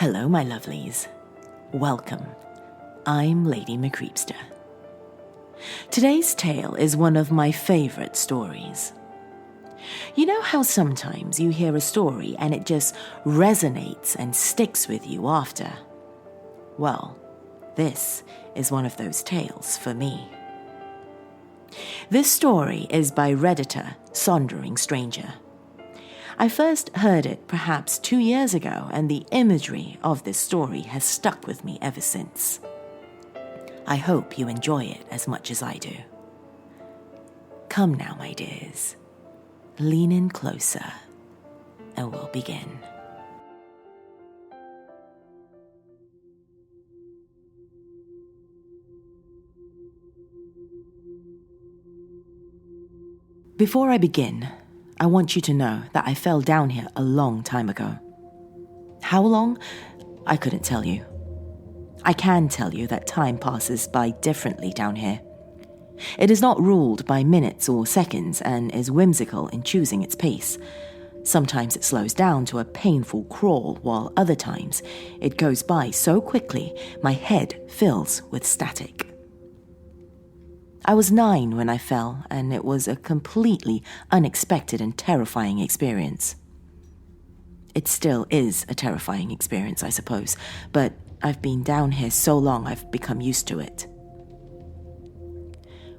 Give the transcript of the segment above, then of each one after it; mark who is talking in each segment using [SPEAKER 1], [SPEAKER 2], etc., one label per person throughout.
[SPEAKER 1] Hello, my lovelies. Welcome. I'm Lady Creepypasta. Today's tale is one of my favorite stories. You know how sometimes you hear a story and it just resonates and sticks with you after? Well, this is one of those tales for me. This story is by Redditor, Sondering Stranger. I first heard it perhaps 2 years ago, and the imagery of this story has stuck with me ever since. I hope you enjoy it as much as I do. Come now, my dears. Lean in closer, and we'll begin. Before I begin, I want you to know that I fell down here a long time ago. How long? I couldn't tell you. I can tell you that time passes by differently down here. It is not ruled by minutes or seconds and is whimsical in choosing its pace. Sometimes it slows down to a painful crawl, while other times it goes by so quickly my head fills with static. I was 9 when I fell, and it was a completely unexpected and terrifying experience. It still is a terrifying experience, I suppose, but I've been down here so long I've become used to it.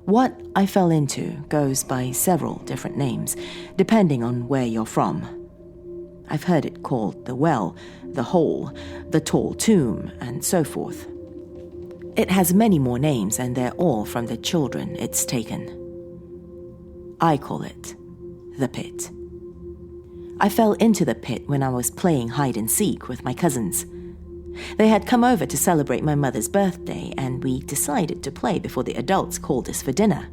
[SPEAKER 1] What I fell into goes by several different names, depending on where you're from. I've heard it called the well, the hole, the tall tomb, and so forth. It has many more names, and they're all from the children it's taken. I call it the pit. I fell into the pit when I was playing hide and seek with my cousins. They had come over to celebrate my mother's birthday, and we decided to play before the adults called us for dinner.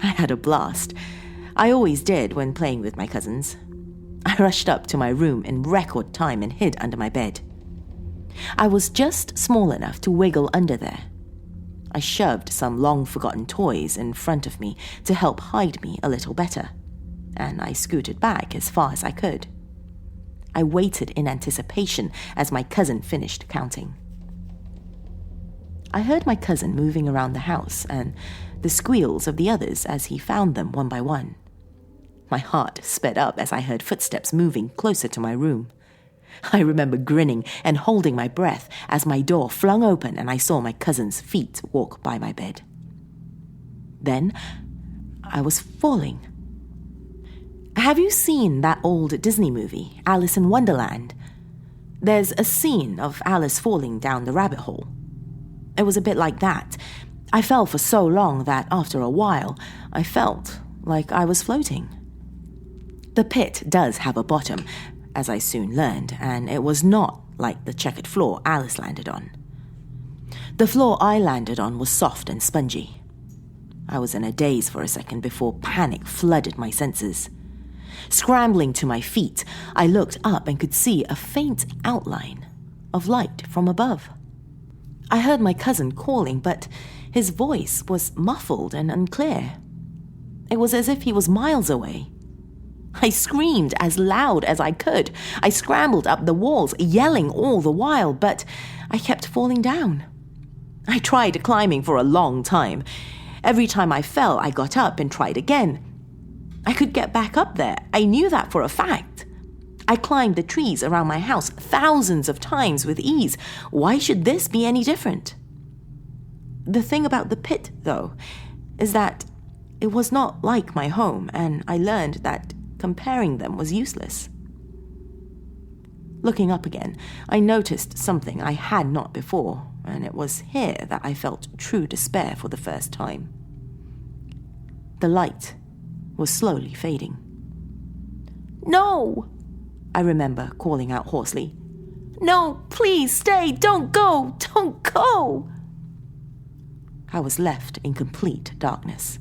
[SPEAKER 1] I had a blast. I always did when playing with my cousins. I rushed up to my room in record time and hid under my bed. I was just small enough to wiggle under there. I shoved some long-forgotten toys in front of me to help hide me a little better, and I scooted back as far as I could. I waited in anticipation as my cousin finished counting. I heard my cousin moving around the house and the squeals of the others as he found them one by one. My heart sped up as I heard footsteps moving closer to my room. I remember grinning and holding my breath as my door flung open and I saw my cousin's feet walk by my bed. Then I was falling. Have you seen that old Disney movie, Alice in Wonderland? There's a scene of Alice falling down the rabbit hole. It was a bit like that. I fell for so long that after a while, I felt like I was floating. The pit does have a bottom, as I soon learned, and it was not like the checkered floor Alice landed on. The floor I landed on was soft and spongy. I was in a daze for a second before panic flooded my senses. Scrambling to my feet, I looked up and could see a faint outline of light from above. I heard my cousin calling, but his voice was muffled and unclear. It was as if he was miles away. I screamed as loud as I could. I scrambled up the walls, yelling all the while, but I kept falling down. I tried climbing for a long time. Every time I fell, I got up and tried again. I could get back up there. I knew that for a fact. I climbed the trees around my house thousands of times with ease. Why should this be any different? The thing about the pit, though, is that it was not like my home, and I learned that comparing them was useless. Looking up again, I noticed something I had not before, and it was here that I felt true despair for the first time. The light was slowly fading. "No!" I remember calling out hoarsely. "No, please stay! Don't go! Don't go!" I was left in complete darkness.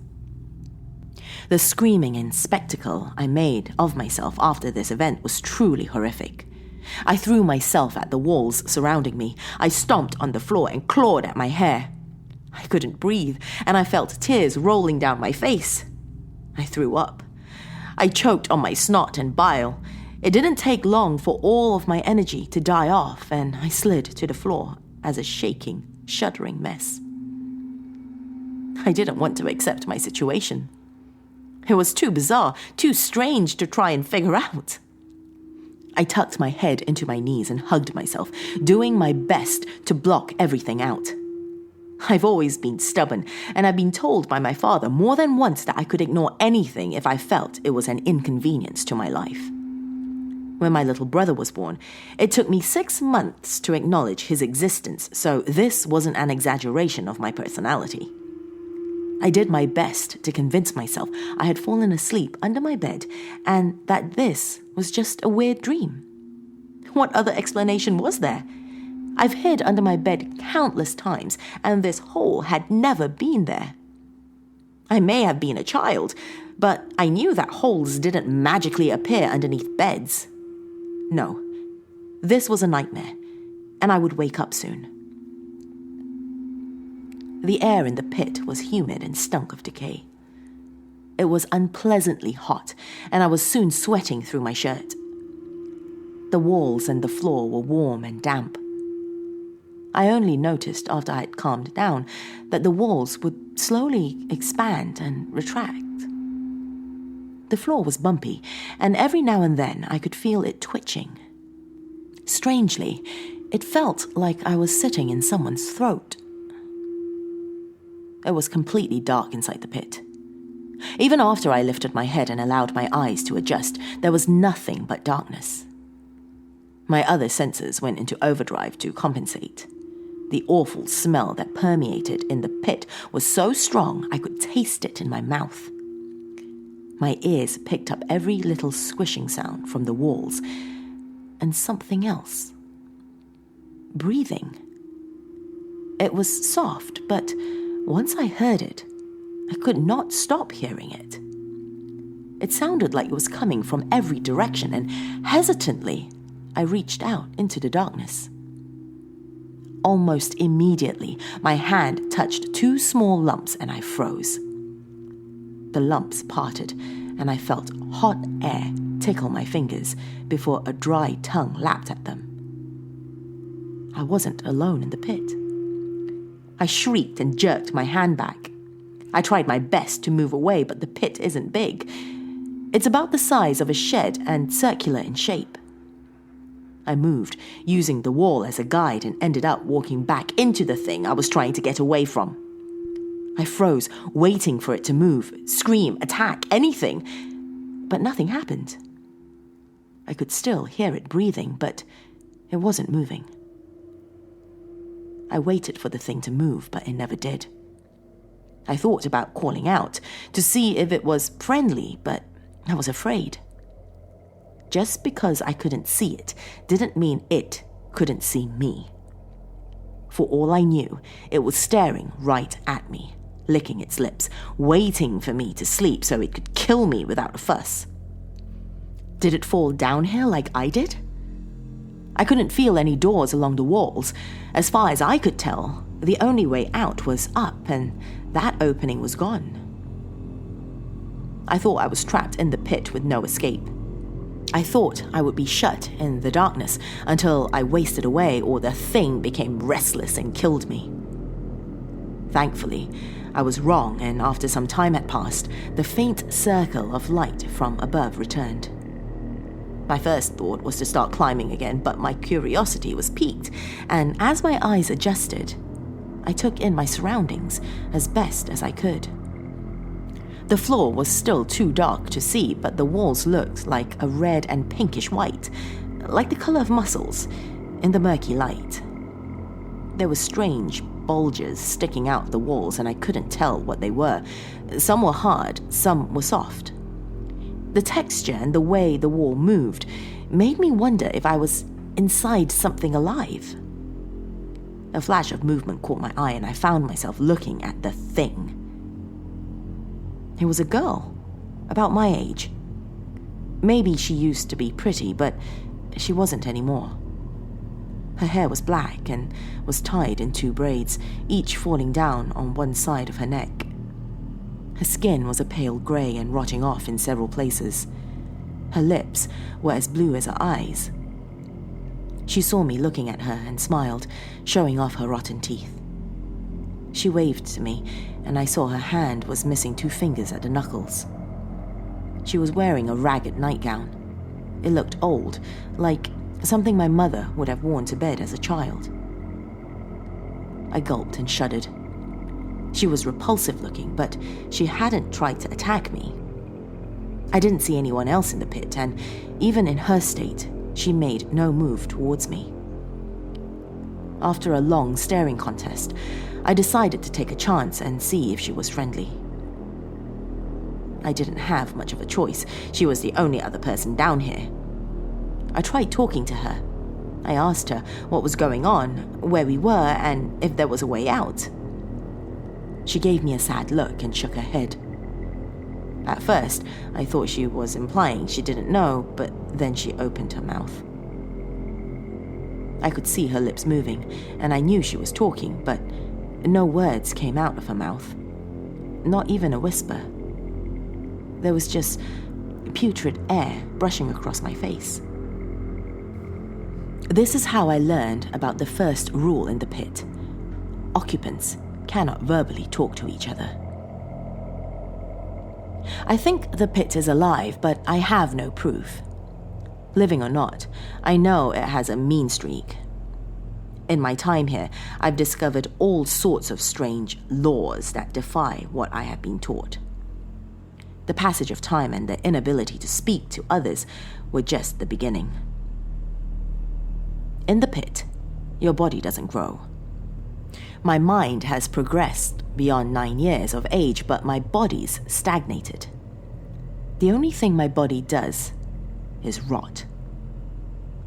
[SPEAKER 1] The screaming and spectacle I made of myself after this event was truly horrific. I threw myself at the walls surrounding me. I stomped on the floor and clawed at my hair. I couldn't breathe, and I felt tears rolling down my face. I threw up. I choked on my snot and bile. It didn't take long for all of my energy to die off, and I slid to the floor as a shaking, shuddering mess. I didn't want to accept my situation. It was too bizarre, too strange to try and figure out. I tucked my head into my knees and hugged myself, doing my best to block everything out. I've always been stubborn, and I've been told by my father more than once that I could ignore anything if I felt it was an inconvenience to my life. When my little brother was born, it took me 6 months to acknowledge his existence, so this wasn't an exaggeration of my personality. I did my best to convince myself I had fallen asleep under my bed and that this was just a weird dream. What other explanation was there? I've hid under my bed countless times, and this hole had never been there. I may have been a child, but I knew that holes didn't magically appear underneath beds. No, this was a nightmare, and I would wake up soon. The air in the pit was humid and stunk of decay. It was unpleasantly hot, and I was soon sweating through my shirt. The walls and the floor were warm and damp. I only noticed after I had calmed down that the walls would slowly expand and retract. The floor was bumpy, and every now and then I could feel it twitching. Strangely, it felt like I was sitting in someone's throat. It was completely dark inside the pit. Even after I lifted my head and allowed my eyes to adjust, there was nothing but darkness. My other senses went into overdrive to compensate. The awful smell that permeated in the pit was so strong I could taste it in my mouth. My ears picked up every little squishing sound from the walls, and something else. Breathing. It was soft, but once I heard it, I could not stop hearing it. It sounded like it was coming from every direction, and hesitantly, I reached out into the darkness. Almost immediately, my hand touched 2 small lumps and I froze. The lumps parted, and I felt hot air tickle my fingers before a dry tongue lapped at them. I wasn't alone in the pit. I shrieked and jerked my hand back. I tried my best to move away, but the pit isn't big. It's about the size of a shed and circular in shape. I moved, using the wall as a guide, and ended up walking back into the thing I was trying to get away from. I froze, waiting for it to move, scream, attack, anything. But nothing happened. I could still hear it breathing, but it wasn't moving. I waited for the thing to move, but it never did. I thought about calling out to see if it was friendly, but I was afraid. Just because I couldn't see it didn't mean it couldn't see me. For all I knew, it was staring right at me, licking its lips, waiting for me to sleep so it could kill me without a fuss. Did it fall downhill like I did? I couldn't feel any doors along the walls. As far as I could tell, the only way out was up, and that opening was gone. I thought I was trapped in the pit with no escape. I thought I would be shut in the darkness until I wasted away or the thing became restless and killed me. Thankfully, I was wrong, and after some time had passed, the faint circle of light from above returned. My first thought was to start climbing again, but my curiosity was piqued, and as my eyes adjusted, I took in my surroundings as best as I could. The floor was still too dark to see, but the walls looked like a red and pinkish white, like the color of mussels, in the murky light. There were strange bulges sticking out the walls, and I couldn't tell what they were. Some were hard, some were soft. The texture and the way the wall moved made me wonder if I was inside something alive. A flash of movement caught my eye, and I found myself looking at the thing. It was a girl, about my age. Maybe she used to be pretty, but she wasn't anymore. Her hair was black and was tied in 2 braids, each falling down on one side of her neck. Her skin was a pale grey and rotting off in several places. Her lips were as blue as her eyes. She saw me looking at her and smiled, showing off her rotten teeth. She waved to me, and I saw her hand was missing 2 fingers at the knuckles. She was wearing a ragged nightgown. It looked old, like something my mother would have worn to bed as a child. I gulped and shuddered. She was repulsive looking, but she hadn't tried to attack me. I didn't see anyone else in the pit, and even in her state, she made no move towards me. After a long staring contest, I decided to take a chance and see if she was friendly. I didn't have much of a choice. She was the only other person down here. I tried talking to her. I asked her what was going on, where we were, and if there was a way out. She gave me a sad look and shook her head. At first, I thought she was implying she didn't know, but then she opened her mouth. I could see her lips moving, and I knew she was talking, but no words came out of her mouth. Not even a whisper. There was just putrid air brushing across my face. This is how I learned about the first rule in the pit. Occupants cannot verbally talk to each other. I think the pit is alive, but I have no proof. Living or not, I know it has a mean streak. In my time here, I've discovered all sorts of strange laws that defy what I have been taught. The passage of time and the inability to speak to others were just the beginning. In the pit, your body doesn't grow. My mind has progressed beyond 9 years of age, but my body's stagnated. The only thing my body does is rot.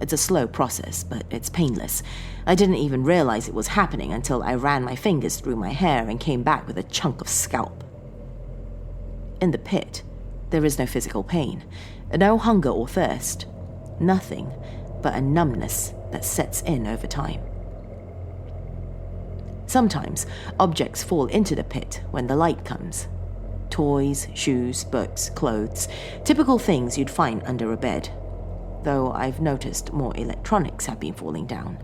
[SPEAKER 1] It's a slow process, but it's painless. I didn't even realize it was happening until I ran my fingers through my hair and came back with a chunk of scalp. In the pit, there is no physical pain, no hunger or thirst, nothing but a numbness that sets in over time. Sometimes, objects fall into the pit when the light comes. Toys, shoes, books, clothes, typical things you'd find under a bed, though I've noticed more electronics have been falling down.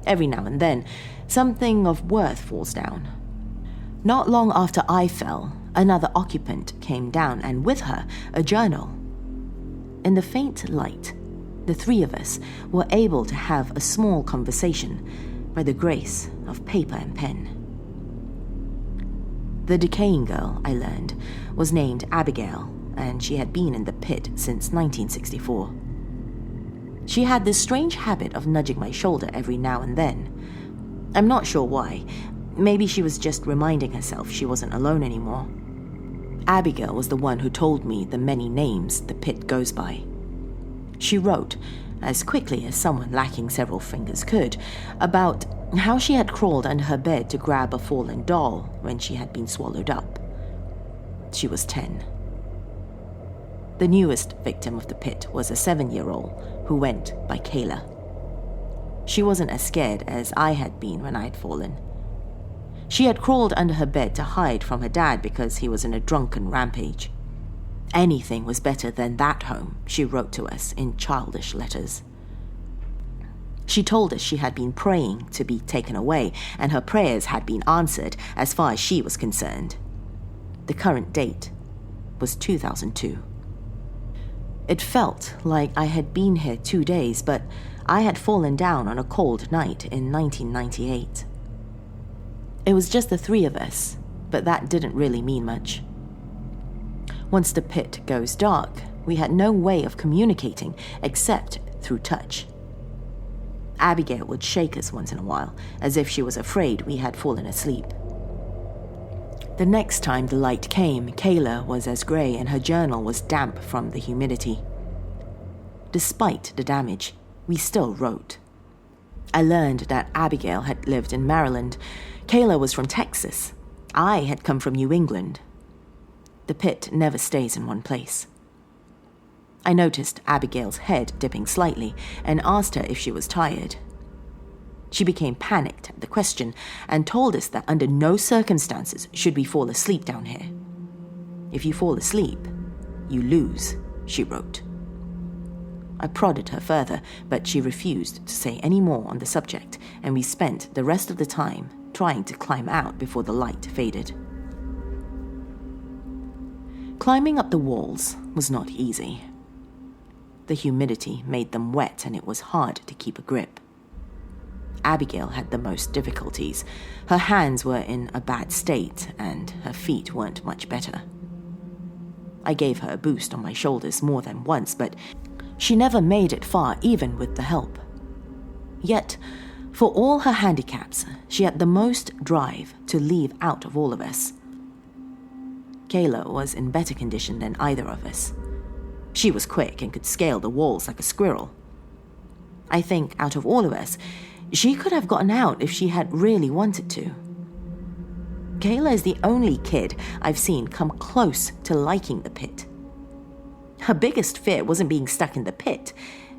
[SPEAKER 1] Every now and then, something of worth falls down. Not long after I fell, another occupant came down, and with her, a journal. In the faint light, the 3 of us were able to have a small conversation by the grace of paper and pen. The decaying girl, I learned, was named Abigail, and she had been in the pit since 1964. She had this strange habit of nudging my shoulder every now and then. I'm not sure why. Maybe she was just reminding herself she wasn't alone anymore. Abigail was the one who told me the many names the pit goes by. She wrote, as quickly as someone lacking several fingers could, about how she had crawled under her bed to grab a fallen doll when she had been swallowed up. She was 10. The newest victim of the pit was a 7-year-old who went by Kayla. She wasn't as scared as I had been when I had fallen. She had crawled under her bed to hide from her dad because he was in a drunken rampage. Anything was better than that home, she wrote to us in childish letters. She told us she had been praying to be taken away, and her prayers had been answered as far as she was concerned. The current date was 2002. It felt like I had been here 2 days, but I had fallen down on a cold night in 1998. It was just the 3 of us, but that didn't really mean much. Once the pit goes dark, we had no way of communicating except through touch. Abigail would shake us once in a while, as if she was afraid we had fallen asleep. The next time the light came, Kayla was as grey and her journal was damp from the humidity. Despite the damage, we still wrote. I learned that Abigail had lived in Maryland. Kayla was from Texas. I had come from New England. The pit never stays in one place. I noticed Abigail's head dipping slightly and asked her if she was tired. She became panicked at the question and told us that under no circumstances should we fall asleep down here. If you fall asleep, you lose, she wrote. I prodded her further, but she refused to say any more on the subject, and we spent the rest of the time trying to climb out before the light faded. Climbing up the walls was not easy. The humidity made them wet, and it was hard to keep a grip. Abigail had the most difficulties. Her hands were in a bad state, and her feet weren't much better. I gave her a boost on my shoulders more than once, but she never made it far, even with the help. Yet, for all her handicaps, she had the most drive to leave out of all of us. Kayla was in better condition than either of us. She was quick and could scale the walls like a squirrel. I think out of all of us, she could have gotten out if she had really wanted to. Kayla is the only kid I've seen come close to liking the pit. Her biggest fear wasn't being stuck in the pit,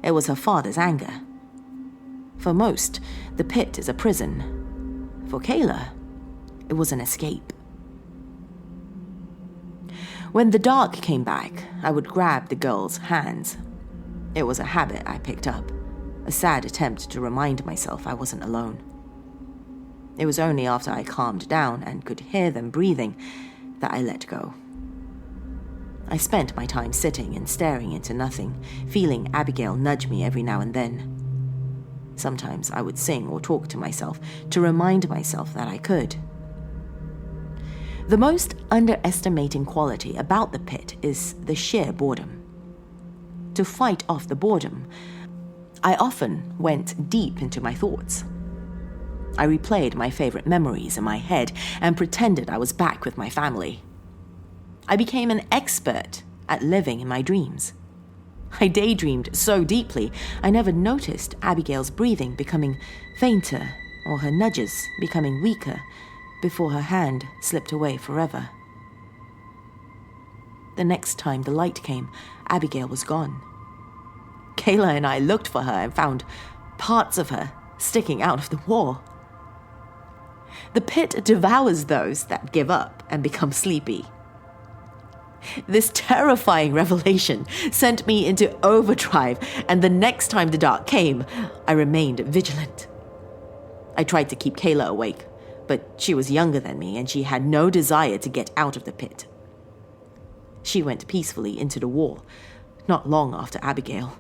[SPEAKER 1] it was her father's anger. For most, the pit is a prison. For Kayla, it was an escape. When the dark came back, I would grab the girl's hands. It was a habit I picked up, a sad attempt to remind myself I wasn't alone. It was only after I calmed down and could hear them breathing that I let go. I spent my time sitting and staring into nothing, feeling Abigail nudge me every now and then. Sometimes I would sing or talk to myself to remind myself that I could. The most underestimating quality about the pit is the sheer boredom. To fight off the boredom, I often went deep into my thoughts. I replayed my favorite memories in my head and pretended I was back with my family. I became an expert at living in my dreams. I daydreamed so deeply, I never noticed Abigail's breathing becoming fainter or her nudges becoming weaker before her hand slipped away forever. The next time the light came, Abigail was gone. Kayla and I looked for her and found parts of her sticking out of the wall. The pit devours those that give up and become sleepy. This terrifying revelation sent me into overdrive, and the next time the dark came, I remained vigilant. I tried to keep Kayla awake, but she was younger than me and she had no desire to get out of the pit. She went peacefully into the wall, not long after Abigail,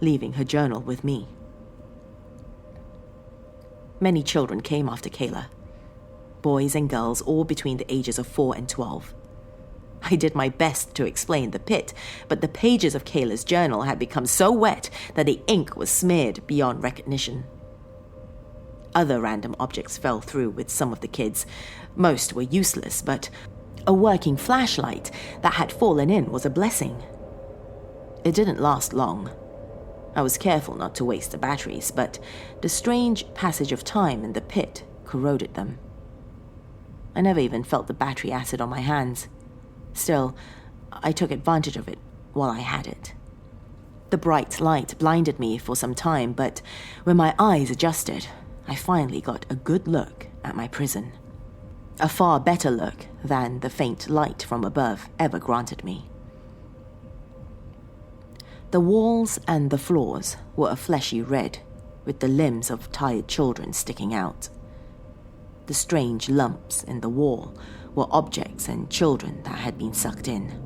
[SPEAKER 1] leaving her journal with me. Many children came after Kayla, boys and girls all between the ages of 4 and 12. I did my best to explain the pit, but the pages of Kayla's journal had become so wet that the ink was smeared beyond recognition. Other random objects fell through with some of the kids. Most were useless, but a working flashlight that had fallen in was a blessing. It didn't last long. I was careful not to waste the batteries, but the strange passage of time in the pit corroded them. I never even felt the battery acid on my hands. Still, I took advantage of it while I had it. The bright light blinded me for some time, but when my eyes adjusted, I finally got a good look at my prison. A far better look than the faint light from above ever granted me. The walls and the floors were a fleshy red, with the limbs of tired children sticking out. The strange lumps in the wall were objects and children that had been sucked in.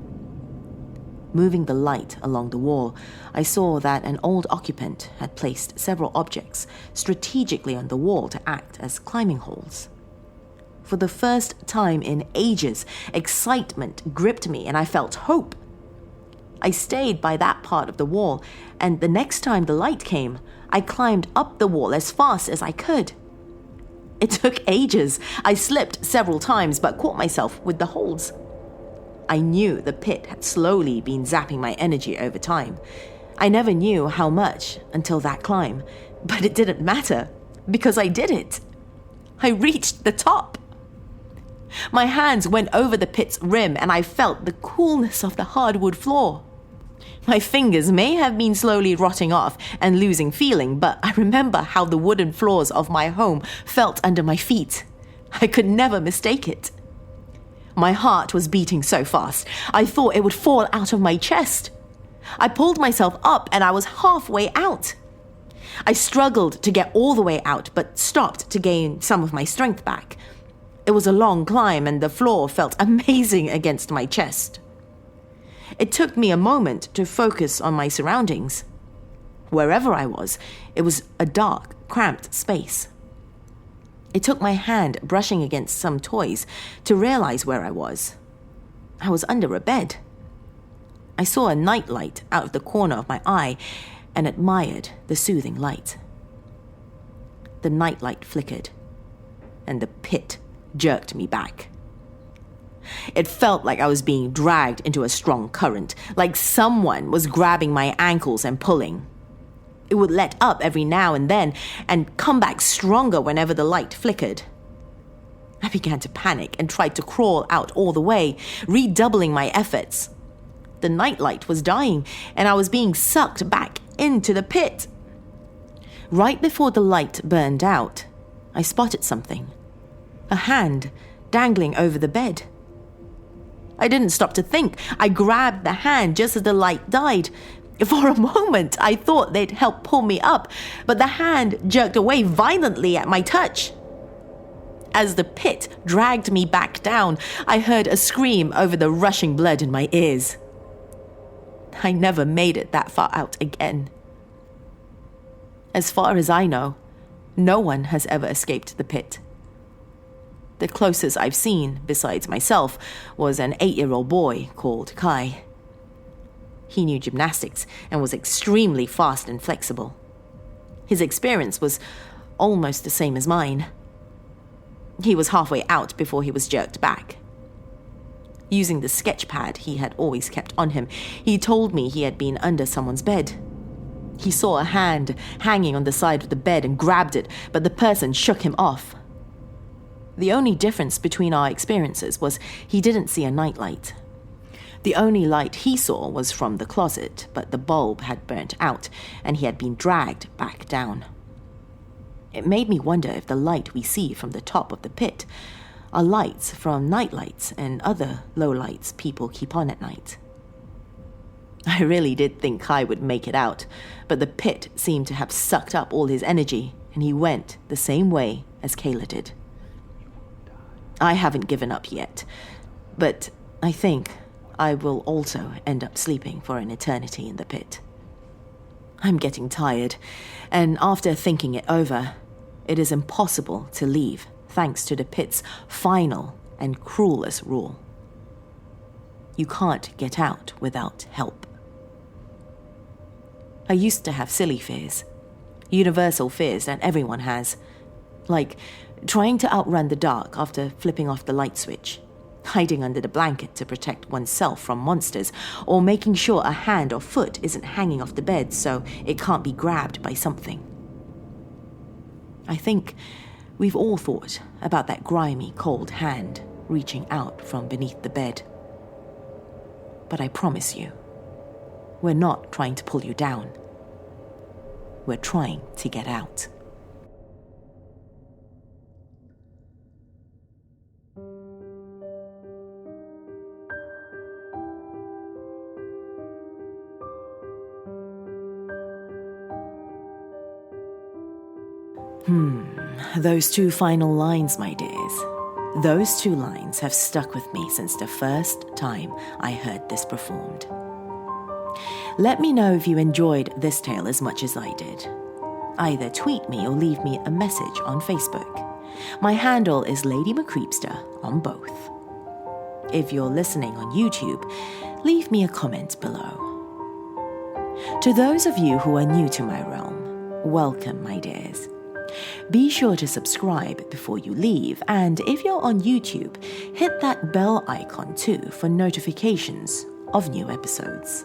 [SPEAKER 1] Moving the light along the wall, I saw that an old occupant had placed several objects strategically on the wall to act as climbing holes. For the first time in ages, excitement gripped me and I felt hope. I stayed by that part of the wall, and the next time the light came, I climbed up the wall as fast as I could. It took ages. I slipped several times but caught myself with the holds. I knew the pit had slowly been zapping my energy over time. I never knew how much until that climb, but it didn't matter because I did it. I reached the top. My hands went over the pit's rim and I felt the coolness of the hardwood floor. My fingers may have been slowly rotting off and losing feeling, but I remember how the wooden floors of my home felt under my feet. I could never mistake it. My heart was beating so fast, I thought it would fall out of my chest. I pulled myself up and I was halfway out. I struggled to get all the way out, but stopped to gain some of my strength back. It was a long climb and the floor felt amazing against my chest. It took me a moment to focus on my surroundings. Wherever I was, it was a dark, cramped space. It took my hand brushing against some toys to realize where I was. I was under a bed. I saw a nightlight out of the corner of my eye and admired the soothing light. The nightlight flickered, and the pit jerked me back. It felt like I was being dragged into a strong current, like someone was grabbing my ankles and pulling. It would let up every now and then and come back stronger whenever the light flickered. I began to panic and tried to crawl out all the way, redoubling my efforts. The nightlight was dying, and I was being sucked back into the pit. Right before the light burned out, I spotted something. A hand dangling over the bed. I didn't stop to think. I grabbed the hand just as the light died. For a moment, I thought they'd help pull me up, but the hand jerked away violently at my touch. As the pit dragged me back down, I heard a scream over the rushing blood in my ears. I never made it that far out again. As far as I know, no one has ever escaped the pit. The closest I've seen, besides myself, was an 8-year-old boy called Kai. He knew gymnastics and was extremely fast and flexible. His experience was almost the same as mine. He was halfway out before he was jerked back. Using the sketch pad he had always kept on him, he told me he had been under someone's bed. He saw a hand hanging on the side of the bed and grabbed it, but the person shook him off. The only difference between our experiences was he didn't see a nightlight. The only light he saw was from the closet, but the bulb had burnt out and he had been dragged back down. It made me wonder if the light we see from the top of the pit are lights from nightlights and other low lights people keep on at night. I really did think Kai would make it out, but the pit seemed to have sucked up all his energy and he went the same way as Kayla did. I haven't given up yet, but I think I will also end up sleeping for an eternity in the pit. I'm getting tired, and after thinking it over, it is impossible to leave thanks to the pit's final and cruelest rule. You can't get out without help. I used to have silly fears, universal fears that everyone has, like trying to outrun the dark after flipping off the light switch, hiding under the blanket to protect oneself from monsters, or making sure a hand or foot isn't hanging off the bed so it can't be grabbed by something. I think we've all thought about that grimy, cold hand reaching out from beneath the bed. But I promise you, we're not trying to pull you down. We're trying to get out. Those two final lines, my dears. Those two lines have stuck with me since the first time I heard this performed. Let me know if you enjoyed this tale as much as I did. Either tweet me or leave me a message on Facebook. My handle is Lady McCreepster on both. If you're listening on YouTube, leave me a comment below. To those of you who are new to my realm, welcome, my dears. Be sure to subscribe before you leave, and if you're on YouTube, hit that bell icon too for notifications of new episodes.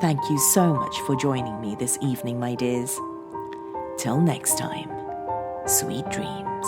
[SPEAKER 1] Thank you so much for joining me this evening, my dears. Till next time, sweet dreams.